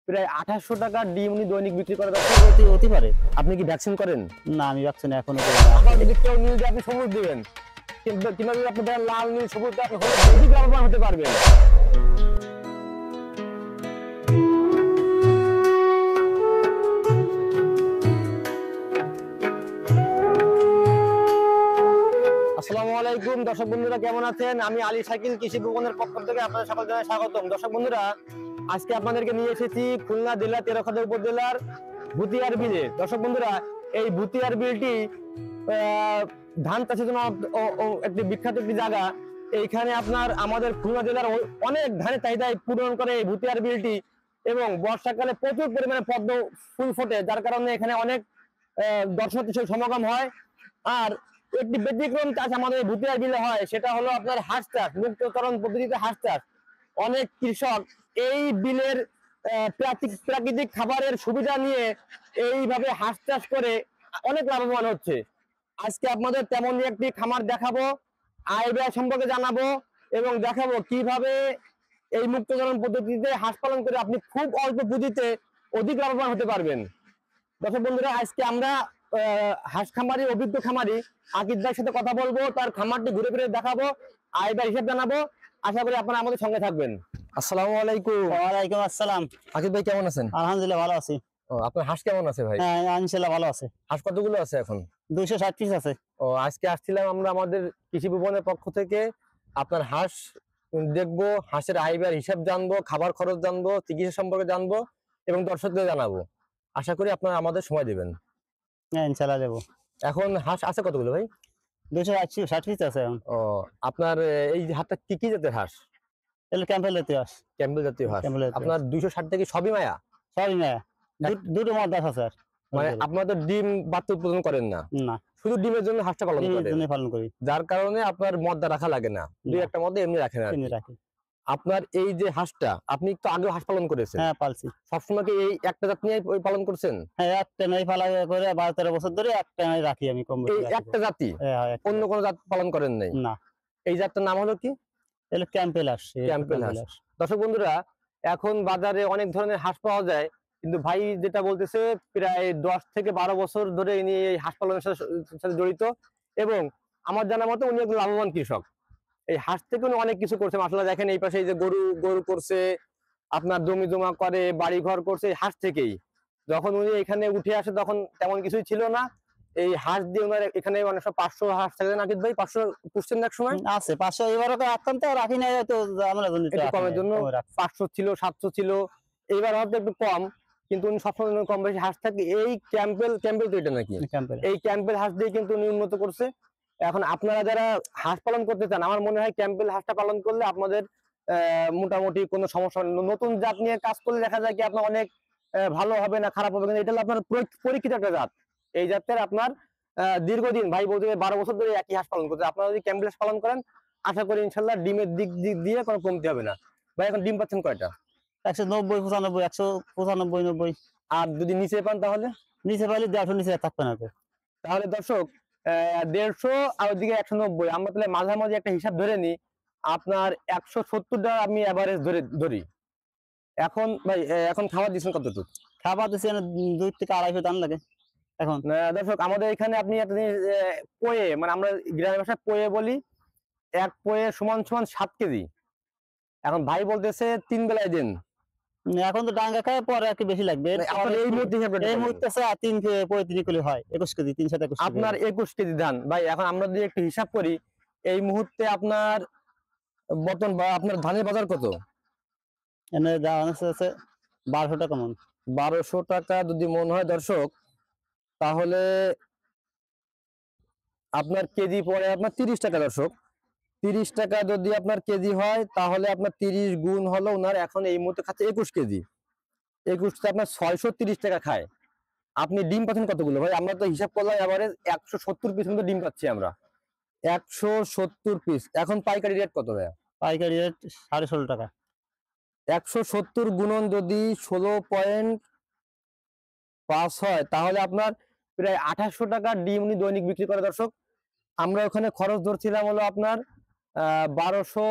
প্রায় 2800 টাকা ডিম উনি দৈনিক বিক্রি করে। হতে পারে। আপনি কি ভ্যাকসিন করেন? না, আমি ভ্যাকসিন এখনো করি না। আবার যদি কেউ নীল দিয়ে আপনি সবুজ দিবেন, কিন্তু কিংবা যদি আপনি দেন লাল নীল সবুজ দিয়ে আপনি হলুদ, অধিক লাভবান হতে পারবেন। আসসালামু আলাইকুম দর্শক বন্ধুরা, কেমন আছেন? আমি আলী শাকিল কৃষি ভবনের পক্ষ থেকে আপনাদের সকল জানাই স্বাগতম। দর্শক বন্ধুরা, আজকে আপনাদেরকে নিয়ে এসেছি খুলনা জেলা তেরখাদা উপজেলার ভুতিয়ার বিলে। দর্শক বন্ধুরা, এই ভুতিয়ার বিলটি ধান চাষের জন্য একটি বিখ্যাত একটি জায়গা। এইখানে আপনার আমাদের খুলনা জেলার অনেক ধানের চাহিদা পূরণ করে এই ভুতিয়ার বিলটি, এবং বর্ষাকালে প্রচুর পরিমাণে পদ্ম ফুল ফোটে, যার কারণে এখানে অনেক দর্শনার্থীর সমাগম হয়। আর একটি ব্যতিক্রম চাষ আমাদের ভুতিয়ার বিলে হয়, সেটা হলো আপনার হাঁস চাষ, মুক্তকরণ পদ্ধতিতে হাঁস চাষ। অনেক কৃষক এই বিলের প্রাকৃতিক খাবারের সুবিধা নিয়ে এইভাবে হাঁস চাষ করে অনেক লাভবান হচ্ছে। আজকে আপনাদের তেমনই একটি খামার দেখাবো, আয় ব্যয় সম্পর্কে জানাবো, এবং দেখাবো কিভাবে এই মুক্তকরণ পদ্ধতিতে হাঁস পালন করে আপনি খুব অল্প পুঁজিতে অধিক লাভবান হতে পারবেন। দর্শক বন্ধুরা, আজকে আমরা হাঁস খামারি, অভিজ্ঞ খামারি আকিব ভাইয়ের সাথে কথা বলবো, তার খামারটি ঘুরে ঘুরে দেখাবো, আয় ব্যয় হিসাব জানাবো। আশা করি আপনারা আমাদের সঙ্গে থাকবেন। আসসালামু আলাইকুম। ওয়ালাইকুম আসসালাম। আকিব ভাই কেমন আছেন? আলহামদুলিল্লাহ ভালো আছি। আপনার হাঁস কেমন আছে ভাই? হ্যাঁ, ইনশাআল্লাহ ভালো আছে। হাঁস কতগুলো আছে এখন? 260 পিস আছে। আজকে আসছিলাম আমরা আমাদের কৃষি ভবনের পক্ষ থেকে আপনার হাঁস দেখবো, হাঁসের আয় ব্যয়ের হিসাব জানবো, খাবার খরচ জানবো, চিকিৎসা সম্পর্কে জানবো, এবং দর্শকদের জানাবো। আশা করি আপনারা আমাদের সময় দেবেন। হ্যাঁ, ইনশাআল্লাহ দেবো। এখন হাঁস আছে কতগুলো ভাই? 260 পিস আছে এখন। আপনার এই হাঁসটা কি কি জাতের হাঁস? এগুলো ক্যাম্পেল জাতীয় হাঁস। ক্যাম্পবেল জাতীয় হাঁস। ক্যাম্পবেল জাতীয় আপনার 260 থেকে সবই মায়া? সবই মেয়ে। দুটো মাদ্রাস আছে আর। মানে আপনারা তো ডিম বাচ্চা উৎপাদন করেন না, না, শুধু ডিমের জন্য হাঁসটা পালন ডিমের করেন, জন্য পালন করি। যার কারণে আপনার মদ্দা রাখা লাগে না, দুই একটা মদ্দা এমনি রাখেন আর কিনে কি। রাখি। আপনার এই যে হাঁসটা, আপনি তো আগেও হাঁস পালন করেছেন? হ্যাঁ, পালছি। সবসময় কি এই একটা জাত নিয়ে পালন করছেন? হ্যাঁ, একটা মেয়ে পালা করে 12-13 বছর ধরে একটা মেয়ে রাখি আমি, কম বেশি এই রাখি। একটা জাতি, হ্যাঁ, একটা অন্য কোনো জাত পালন করেন নাই? না। এই জাতটার নাম হলো কি? এগুলো ক্যাম্পেল হাঁস। ক্যাম্পবেল হাঁস। দর্শক বন্ধুরা, এখন বাজারে অনেক ধরনের হাঁস পাওয়া যায়, কিন্তু ভাই যেটা বলতেছে প্রায় 10 থেকে 12 বছর ধরে ইনি এই হাঁস পালনের সাথে জড়িত, এবং আমার জানা মতে উনি একজন লাভবান কৃষক। এই হাঁস থেকে উনি অনেক কিছু করছে। আসলে দেখেন এই পাশে এই যে গরু গরু করছে, আপনার জমি জমা করে, বাড়ি ঘর করছে এই হাঁস থেকেই। যখন উনি এখানে উঠে আসে তখন তেমন কিছুই ছিল না। এই হাঁস দিয়ে ওনার এখানে অনেক সব 500 হাঁস থাকে না নাকিব ভাই? 500 পুষছেন এক সময়? আছে 500। এবারও রাখতাম তো, রাখি নাই তো, আমরা একটু কমের জন্য 500 ছিল, 700 ছিল, এইবার হয়তো একটু কম, কিন্তু উনি সবসময় কম বেশি হাঁস থাকে। এই ক্যাম্পেল তো এটা নাকি? এই ক্যাম্পেল হাঁস দিয়ে কিন্তু উনি উন্নত করছে। এখন আপনারা যারা হাঁস পালন করতে চান, আমার মনে হয় ক্যাম্পেল হাঁসটা পালন করলে আপনাদের মোটামুটি কোনো সমস্যা নেই। নতুন জাত নিয়ে কাজ করলে দেখা যায় কি আপনার অনেক ভালো হবে না, খারাপ হবে, কিন্তু এটা হলো আপনার পরীক্ষিত একটা জাত। এই জাতের আপনার দীর্ঘদিন, ভাই বলতে 12 বছর ধরে একই হাঁস পালন করছে। আপনারা যদি ক্যাম্পেল হাঁস পালন করেন, আশা করি ইনশাল্লাহ ডিমের দিক দিয়ে কোনো কমতি হবে না। ভাই এখন ডিম পাচ্ছেন কয়টা? 190, 95, 195, 90। আর যদি নিচে পান তাহলে? নিচে পাইলে 150 নিচে থাকবে না তো। তাহলে দর্শক 150 আর ওদিকে 190, আমরা তাহলে মাঝামাঝি একটা হিসাব ধরে নিই, আপনার 170টা আমি এভারেজ ধরি। এখন ভাই এখন খাবার দিচ্ছেন কতটুকু? খাবার দিচ্ছি 2 থেকে 250 দাম লাগে এখন। দর্শক, আমাদের এখানে আপনি একটা জিনিস, পোয়ে, মানে আমরা গ্রামের ভাষায় পোয়ে বলি, 1 পোয়ে সমান 7 কেজি। এখন ভাই বলতেছে 3 বেলায় দিন। এখন তো ডাঙ্গা খায়, পরে আর কি বেশি লাগবে। এই মুহূর্তে 3-35 কিলো হয়, 21 কেজি, 3-21 আপনার 21 কেজি ধান। ভাই এখন আমরা যদি একটু হিসাব করি, এই মুহূর্তে আপনার বর্তমান আপনার ধানের বাজার কত? এনে দাম আছে 1200 টাকা মন। 1200 টাকা যদি মন হয় দর্শক, তাহলে আপনার কেজি পড়ে আপনার 30 টাকা। দর্শক, 30 টাকা যদি আপনার কেজি হয়, তাহলে আপনার 30 গুণ হলো ওনার এখন এই মুহূর্তে খাচ্ছে 21 কেজি। 21টা আপনার 630 টাকা খায়। আপনি ডিম পাচ্ছেন কতগুলো ভাই? আমরা তো হিসাব করলাম এভারেজ 170 পিস মতো ডিম পাচ্ছি আমরা। 170 পিস। এখন পাইকারি রেট কত ভাই? পাইকারি রেট 16.5 টাকা। 170 গুণন যদি 16.5 হয়, তাহলে আপনার প্রায় 2800 টাকা ডিম উনি দৈনিক বিক্রি করে। দর্শক, আমরা ওখানে খরচ ধরছিলাম হলো আপনার 1200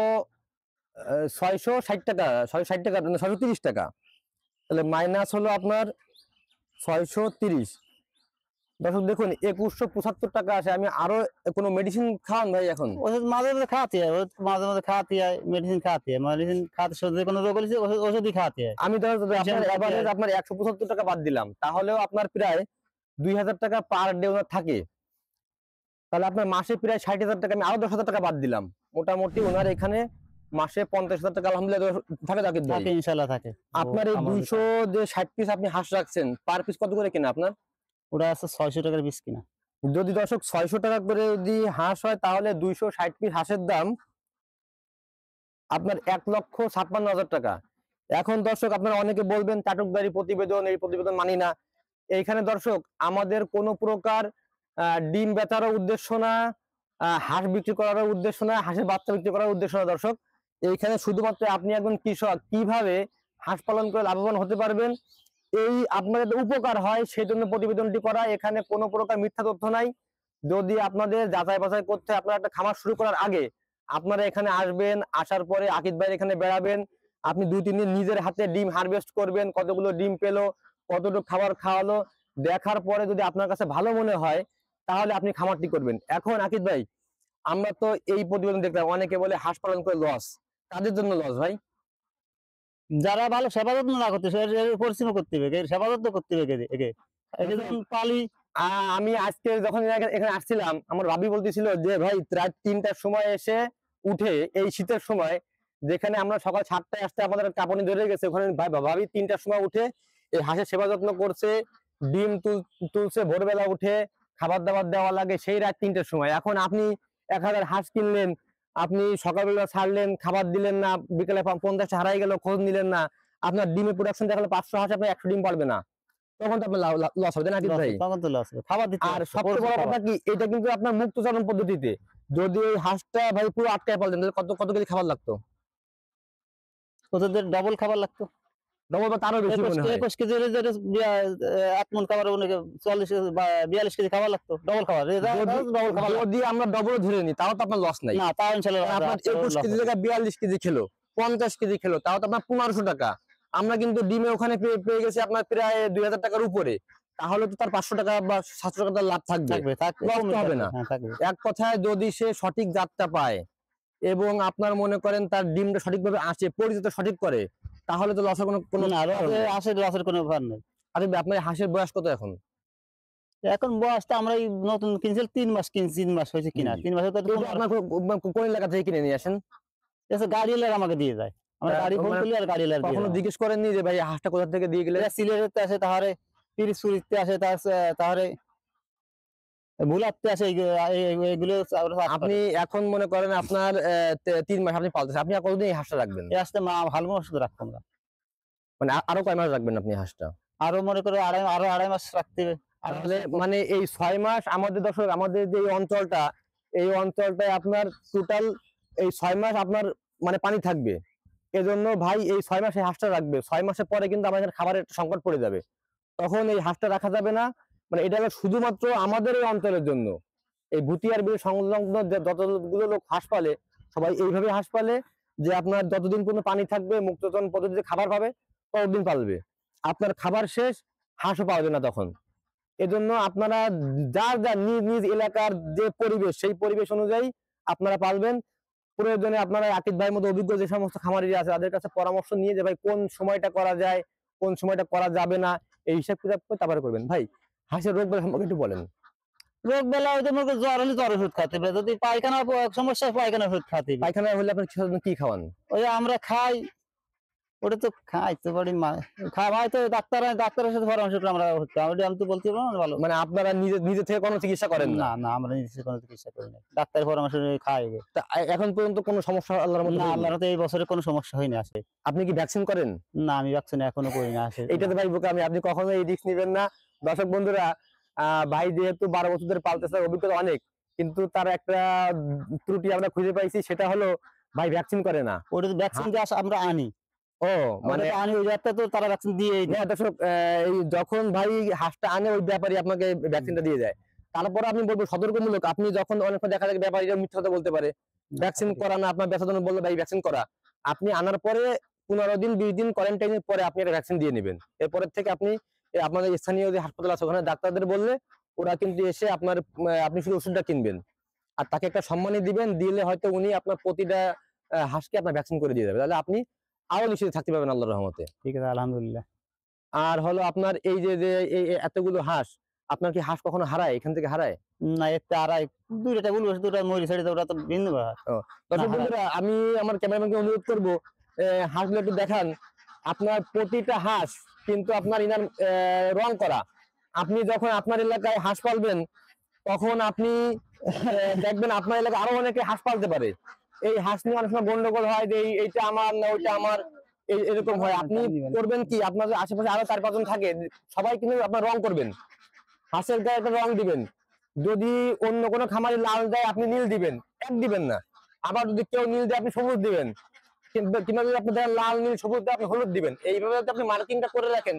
660 টাকা, 630 টাকা। তাহলে মাইনাস হলো আপনার 630। দর্শক দেখুন 2175 টাকা আসে। আমি আরো কোনো মেডিসিন খাওয়ান ভাই এখন? ওষুধ মাঝে মাঝে খাওয়াতে হয়, ওষুধ মাঝে মাঝে খাওয়াতে হয়, মেডিসিন খাওয়াতে হয়, মেডিসিন খাওয়াতে যে কোনো রোগ হলে ওষুধই খাওয়াতে হয়। আমি ধরো আপনার খাওয়াতে এভারেজ হয়। আপনার 175 টাকা বাদ দিলাম, তাহলেও আপনার প্রায় 2000 টাকা পার ডে ওনার থাকে। তাহলে আপনার মাসে প্রায় 60,000 টাকা, আমি আরো 10,000 টাকা বাদ দিলাম, মোটামুটি ওনার এখানে মাসে 50,000 টাকা আলহামদুলিল্লাহ থাকে। জাকির ভাই থাকে, ইনশাল্লাহ থাকে। আপনার এই 200 যে 60 পিস আপনি হাঁস রাখছেন, পার পিস কত করে কিনা আপনার? ওটা আছে 600 টাকার পিস কিনা। যদি দর্শক 600 টাকা করে যদি হাঁস হয়, তাহলে 260 পিস হাঁসের দাম আপনার 1,56,000 টাকা। এখন দর্শক আপনারা অনেকে বলবেন চাটুকদারি প্রতিবেদন, এই প্রতিবেদন মানি না। এইখানে দর্শক আমাদের কোনো প্রকার ডিম বেচারও উদ্দেশ্য না, হাঁস বিক্রি করারও উদ্দেশ্য না, হাঁসের বাচ্চা বিক্রি করার উদ্দেশ্য না। দর্শক এইখানে শুধুমাত্র আপনি একজন কৃষক কিভাবে হাঁস পালন করে লাভবান হতে পারবেন, এই আপনাদের উপকার হয় সেই জন্য প্রতিবেদনটি করা। এখানে কোনো প্রকার মিথ্যা তথ্য নাই। যদি আপনাদের যাচাই বাছাই করতে আপনারা একটা খামার শুরু করার আগে আপনারা এখানে আসবেন, আসার পরে আকিদ ভাই এখানে বেড়াবেন, আপনি 2-3 দিন নিজের হাতে ডিম হারভেস্ট করবেন, কতগুলো ডিম পেলো, কতটুকু খাবার খাওয়ালো, দেখার পরে যদি আপনার কাছে ভালো মনে হয় তাহলে আপনি খামারটি করবেন। এখন আকিদ ভাই আমরা তো এই প্রতিবেদন দেখলাম, অনেকে বলে হাঁস পালন করে লস, কাদের জন্য লস ভাই? যারা ভালো সেবা যত্ন না করতে, পরিশ্রম করতে হবে, সেবা যত্ন করতে হবে একে একে যখন পালি। আমি আজকে যখন এখানে আসছিলাম, আমার ভাবি বলতেছিল যে ভাই রাত 3টার সময় এসে উঠে, এই শীতের সময় যেখানে আমরা সকাল 7টায় আসতে আমাদের কাঁপুনি ধরে গেছে, ওখানে ভাবি 3টার সময় উঠে এই হাঁসের সেবা যত্ন করছে, ডিম তুলছে, ভোরবেলা উঠে খাবার দাবার দেওয়া লাগে সেই রাত 3টার সময়। এখন আপনি 1000 হাঁস কিনলেন, আপনি সকালবেলা ছাড়লেন, খাবার দিলেন না, বিকেলে 50টা হারাই গেল, খোঁজ নিলেন না, আপনার ডিমের প্রোডাকশন দেখালে 500 হাঁস আপনি 100 ডিম পারবে না, তখন তো আপনার লস হবে না ভাই? তখন তো লস, খাবার দিতে আর সবচেয়ে বড় কথা কি, এটা কিন্তু আপনার মুক্তচারণ পদ্ধতিতে। যদি ওই হাঁসটা ভাই পুরো আটকায় পালতেন তাহলে কত কত কেজি খাবার লাগতো? ওদের ডবল খাবার লাগতো, ডবল বা তারও বেশি মনে হয়। 21 কেজি হলে যেটা 1 মন খাবার, 40 বা 42 কেজি খাবার লাগতো, ডবল খাবার। ডবল খাবার যদি আমরা ডবল ধরে নিই তাও তো আপনার লস নাই না, তাও ইনশাআল্লাহ আপনার 21 কেজি জায়গায় 42 কেজি খেলো, 50 কেজি খেলো, তাও তো আপনার 1500 টাকা। আমরা কিন্তু ডিমে ওখানে পেয়ে গেছি আপনার প্রায় 2000 টাকার উপরে, তাহলে তো তার 500 টাকা বা 700 টাকা লাভ থাকবে, লস তো হবে না। এক কথায় যদি সে সঠিক জাতটা পায় এবং আপনার মনে করেন তার ডিমটা সঠিকভাবে আসে, পরিচিত সঠিক করে, তাহলে তো লসের কোনো লসের কোনো ব্যাপার নেই। আরে আপনার হাঁসের বয়স কত এখন? এখন বয়সটা আমরা এই নতুন কিনছি, 3 মাস কিনছি, 3 মাস হয়েছে কিনা, 3 মাসে তো আপনার কোন এলাকা থেকে কিনে নিয়ে আসেন? গাড়িওয়ালা আমাকে দিয়ে যায়, আমরা গাড়ি ফোন করি আর গাড়িওয়ালা কখনো জিজ্ঞেস করেননি যে ভাই হাঁসটা কোথা থেকে দিয়ে গেলে? সিলেটে আসে, তাহলে পিরিচুরিতে আসে, তাহলে ভুলাতে আসে, এইগুলো আপনি এখন মনে করেন আপনার 3 মাস আপনি পালতেছেন, আপনি আর কতদিন এই হাঁসটা রাখবেন? এই আসতে ভালো মাস রাখবো আমরা, মানে আরো কয় মাস রাখবেন আপনি হাঁসটা? আরো মনে করো আড়াই মাস রাখতে হবে। তাহলে মানে এই 6 মাস আমাদের দর্শক, আমাদের যে অঞ্চলটা, এই অঞ্চলটায় আপনার টোটাল এই 6 মাস আপনার মানে পানি থাকবে। এজন্য ভাই এই 6 মাসে হাঁসটা রাখবে, 6 মাসের পরে কিন্তু আমাদের খাবারের সংকট পড়ে যাবে, তখন এই হাঁসটা রাখা যাবে না। মানে এটা হলো শুধুমাত্র আমাদের এই অঞ্চলের জন্য। এই ভুতিয়ার বিল সংলগ্ন যতগুলো লোক হাঁস পালে, সবাই এইভাবে হাঁস পালে যে আপনার যতদিন পর্যন্ত পানি থাকবে, মুক্তচরণ পদ্ধতিতে খাবার পাবে, ততদিন পালবে। আপনার খাবার শেষ, হাঁসও পাওয়া না তখন। এজন্য আপনারা যার যার নিজ নিজ এলাকার যে পরিবেশ, সেই পরিবেশ অনুযায়ী আপনারা পালবেন। প্রয়োজনে আপনারা আকিদ ভাইয়ের মতো অভিজ্ঞ যে সমস্ত খামারি আছে তাদের কাছে পরামর্শ নিয়ে যে ভাই কোন সময়টা করা যায়, কোন সময়টা করা যাবে না, এই হিসাব কিতাব করে তারপরে করবেন। ভাই হাঁসের রোগ বেলা সম্পর্কে একটু বলেন। রোগ বেলা হয়তো মনে করো জ্বর হলে জ্বর ওষুধ খাতে হবে, যদি পায়খানা সমস্যা পায়খানা ওষুধ খাতে হবে। পায়খানা হলে আপনি কি খাওয়ান? ওই আমরা খাই, ওটা তো খাই তো বাড়ি খাওয়াই তো, ডাক্তারের সাথে পরামর্শ করে আমরা আমি তো বলতে পারবো না ভালো। মানে আপনারা নিজে থেকে কোনো চিকিৎসা করেন না? না, আমরা নিজে কোনো চিকিৎসা করি না, ডাক্তারের পরামর্শ নিয়ে খাই। এখন পর্যন্ত কোনো সমস্যা আল্লাহর মধ্যে? না, আল্লাহর মতে এই বছরে কোনো সমস্যা হয়নি আসে। আপনি কি ভ্যাকসিন করেন? না, আমি ভ্যাকসিন এখনো করি না আসে। এইটাতে ভাই বোকামি, আপনি কখনো এই রিস্ক নেবেন না। দর্শক বন্ধুরা, ভাই যেহেতু 12 বছর ধরে পালতেছে, অভিজ্ঞতা অনেক, কিন্তু তার একটা ত্রুটি আমরা খুঁজে পাইছি, সেটা হলো ভাই ভ্যাকসিন করে না। ওটা ভ্যাকসিন যে আমরা আনি, ও মানে আনি ওই একটা তো তারা ভ্যাকসিন দিয়ে দর্শক, এই যখন ভাই হাঁসটা আনে ওই ব্যাপারী আপনাকে ভ্যাকসিনটা দিয়ে যায়। তারপরে আপনি বলবো সতর্কমূলক, আপনি যখন অনেক দেখা যায় ব্যাপারীরা মিথ্যা কথা বলতে পারে, ভ্যাকসিন করা না, আপনার ব্যথার জন্য বললো ভাই ভ্যাকসিন করা, আপনি আনার পরে 15 দিন 20 দিন কোয়ারেন্টাইনের পরে আপনি একটা ভ্যাকসিন দিয়ে নেবেন। এরপরের থেকে আপনি আপনাদের স্থানীয় যে হাসপাতাল আছে ওখানে ডাক্তারদের বললে ওরা কিন্তু এসে আপনার আপনি শুধু ওষুধটা কিনবেন আর তাকে একটা সম্মানী দিবেন, দিলে হয়তো উনি আপনার প্রতিটা হাঁসকে আপনার ভ্যাকসিন করে দিয়ে যাবে, তাহলে আপনি আরো নিশ্চিত থাকতে পারবেন আল্লাহর রহমতে। ঠিক আছে, আলহামদুলিল্লাহ। আর হলো আপনার এই যে যে এই এতগুলো হাঁস, আপনার কি হাঁস কখনো হারায়, এখান থেকে হারায়? না, একটা আড়াই দুইটা বলবো, দুটা মরি ছেড়ে ওটা তো ভিন্ন ব্যাপার। দর্শক হারায়। বন্ধুরা, আমি আমার ক্যামেরাম্যানকে অনুরোধ করবো হাঁসগুলো একটু দেখান। আপনার প্রতিটা হাঁস কিন্তু আপনার ইনার রং করা। আপনি যখন আপনার এলাকায় হাঁস পালবেন তখন আপনি দেখবেন আপনার এলাকায় আরো অনেকে হাঁস পালতে পারে। এই হাঁস নিয়ে অনেক সময় গন্ডগোল হয় যে এইটা আমার না ওইটা আমার, এরকম হয়। আপনি করবেন কি, আপনার আশেপাশে আরো 4-5 জন থাকে, সবাই কিন্তু আপনার রং করবেন, হাঁসের গায়ে একটা রং দিবেন। যদি অন্য কোনো খামারে লাল দেয় আপনি নীল দিবেন, এক দিবেন না। আবার যদি কেউ নীল দেয় আপনি সবুজ দিবেন, কিংবা যদি আপনি লাল নীল সবুজ দেয় আপনি হলুদ দিবেন। এইভাবে যদি আপনি মার্কিংটা করে রাখেন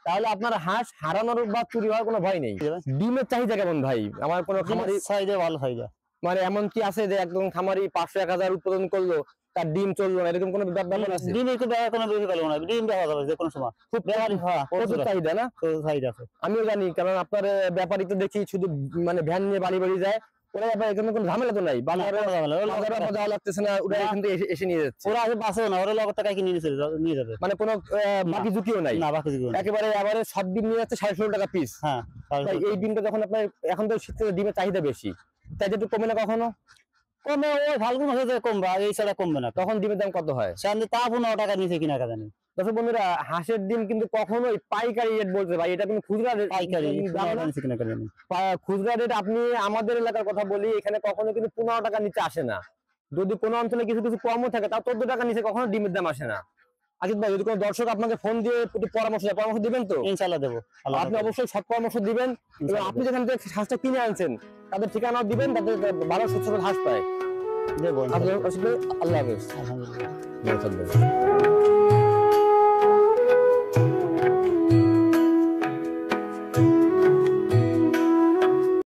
তাহলে আপনার হাঁস হারানোর বা চুরি হওয়ার কোনো ভয় নেই। ডিমের চাহিদা কেমন ভাই? আমার কোনো খামারি সাইজে ভালো সাইজে, মানে এমন কি আছে যে একদম খামারি 500-1000 উৎপাদন করলো তার ডিম চললো না, এরকম কোনো ব্যাপার আছে? ডিম একটু দেখা কোনো বেশি ভালো না, ডিম দেখা যাবে যে কোনো সময় খুব ব্যাপারই। হ্যাঁ, প্রচুর চাহিদা না? চাহিদা আছে, আমিও জানি, কারণ আপনার ব্যাপারী তো দেখি শুধু মানে ভ্যান নিয়ে বাড়ি বাড়ি যায়, ওরা ব্যাপারে এখানে কোনো ঝামেলা তো নাই, বাজারে যাওয়া লাগতেছে না, ওরা এখান থেকে এসে নিয়ে যাচ্ছে। ওরা আগে বাসেও না, ওরা লগত টাকা কিনে নিয়ে যাবে, মানে কোনো বাকি ঝুঁকিও নাই না বাকি জীবন। একেবারে আবার সব ডিম নিয়ে যাচ্ছে 16.5 টাকা পিস। হ্যাঁ, এই ডিমটা যখন আপনার এখন তো শীতকালে ডিমের চাহিদা বেশি, তাই একটু কমে না কখনো? কমে, ওই ফাল্গুন মাসে কমবে, এই ছাড়া কমবে না। তখন ডিমের দাম কত হয়? সামনে তা 15 টাকা নিচে কিনা কাজা নেই। দর্শক বন্ধুরা, হাঁসের ডিম কিন্তু কখনোই পাইকারি রেট বলতে ভাই, এটা কিন্তু খুচরা রেট। পাইকারি নিচে কিনা কাজা নেই। খুচরা রেট আপনি আমাদের এলাকার কথা বলি, এখানে কখনো কিন্তু 15 টাকা নিচে আসে না। যদি কোনো অঞ্চলে কিছু কিছু কমও থাকে তাও 14 টাকা নিচে কখনো ডিমের দাম আসে না। আজিত ভাই, যদি কোনো দর্শক আপনাকে ফোন দিয়ে একটু পরামর্শ দিবেন তো? ইনশাআল্লাহ দেবো। আপনি অবশ্যই সৎ পরামর্শ দিবেন এবং আপনি যেখান থেকে হাঁসটা কিনে আনছেন তাদের ঠিকানাও দিবেন, তাদের ভালো সুস্থ হাঁস পায়। দেবো। আল্লাহ হাফেজ। আলহামদুলিল্লাহ। ভালো থাকবেন।